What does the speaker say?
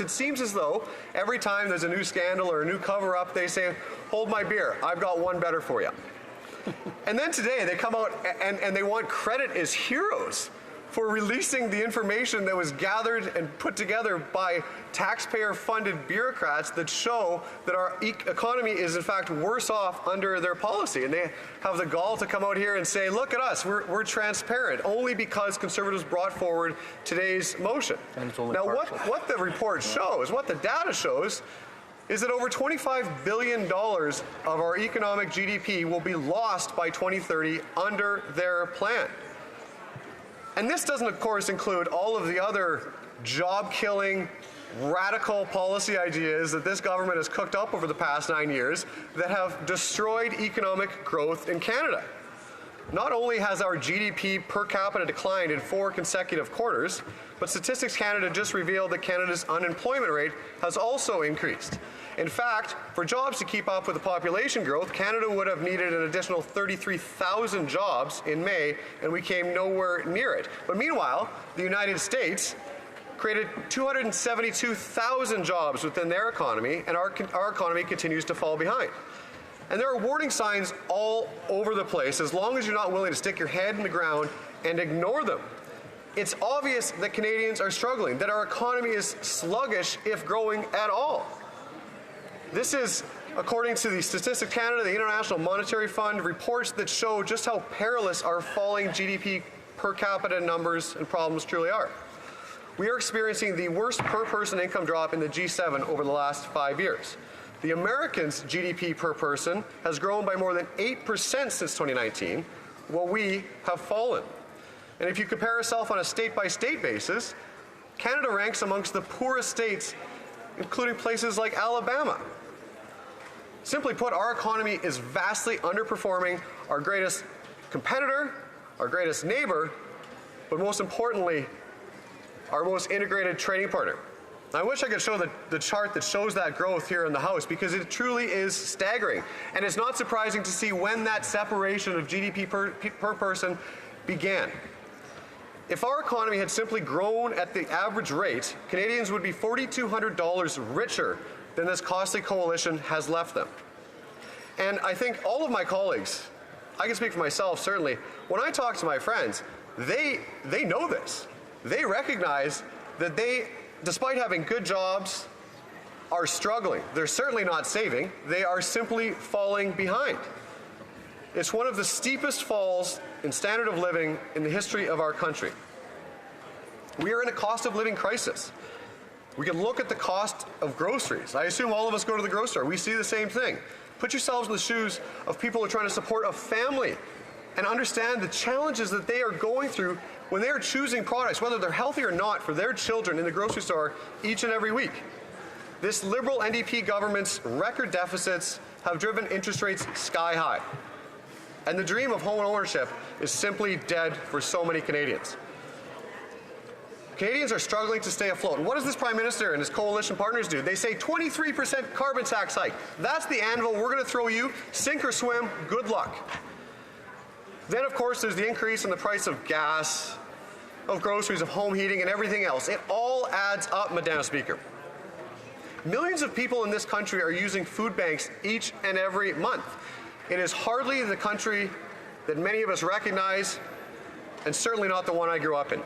It seems as though every time there's a new scandal or a new cover-up, they say, hold my beer, I've got one better for you. And then today they come out and they want credit as heroes for releasing the information that was gathered and put together by taxpayer-funded bureaucrats that show that our economy is in fact worse off under their policy. And they have the gall to come out here and say, look at us, we're transparent, only because Conservatives brought forward today's motion. Now what the report shows, what the data shows, is that over $25 billion of our economic GDP will be lost by 2030 under their plan. And this doesn't, of course, include all of the other job-killing, radical policy ideas that this government has cooked up over the past 9 years that have destroyed economic growth in Canada. Not only has our GDP per capita declined in 4 consecutive quarters, but Statistics Canada just revealed that Canada's unemployment rate has also increased. In fact, for jobs to keep up with the population growth, Canada would have needed an additional 33,000 jobs in May, and we came nowhere near it. But meanwhile, the United States created 272,000 jobs within their economy, and our economy continues to fall behind. And there are warning signs all over the place as long as you're not willing to stick your head in the ground and ignore them. It's obvious that Canadians are struggling, that our economy is sluggish, if growing at all. This is, according to the Statistic Canada, the International Monetary Fund, reports that show just how perilous our falling GDP per capita numbers and problems truly are. We are experiencing the worst per-person income drop in the G7 over the last 5 years. The Americans' GDP per person has grown by more than 8% since 2019, while we have fallen. And if you compare yourself on a state-by-state basis, Canada ranks amongst the poorest states, including places like Alabama. Simply put, our economy is vastly underperforming our greatest competitor, our greatest neighbor, but most importantly, our most integrated trading partner. I wish I could show the chart that shows that growth here in the House, because it truly is staggering. And it's not surprising to see when that separation of GDP per person began. If our economy had simply grown at the average rate, Canadians would be $4,200 richer than this costly coalition has left them. And I think all of my colleagues, I can speak for myself certainly, when I talk to my friends, they know this. They recognize that they, despite having good jobs, are struggling. They're certainly not saving. They are simply falling behind. It's one of the steepest falls in standard of living in the history of our country. We are in a cost of living crisis. We can look at the cost of groceries. I assume all of us go to the grocery store. We see the same thing. Put yourselves in the shoes of people who are trying to support a family and understand the challenges that they are going through when they are choosing products, whether they're healthy or not, for their children in the grocery store each and every week. This Liberal NDP government's record deficits have driven interest rates sky high. And the dream of home ownership is simply dead for so many Canadians. Canadians are struggling to stay afloat. And what does this Prime Minister and his coalition partners do? They say 23% carbon tax hike. That's the anvil we're going to throw you. Sink or swim, good luck. Then, of course, there's the increase in the price of gas, of groceries, of home heating, and everything else. It all adds up, Madam Speaker. Millions of people in this country are using food banks each and every month. It is hardly the country that many of us recognize, and certainly not the one I grew up in.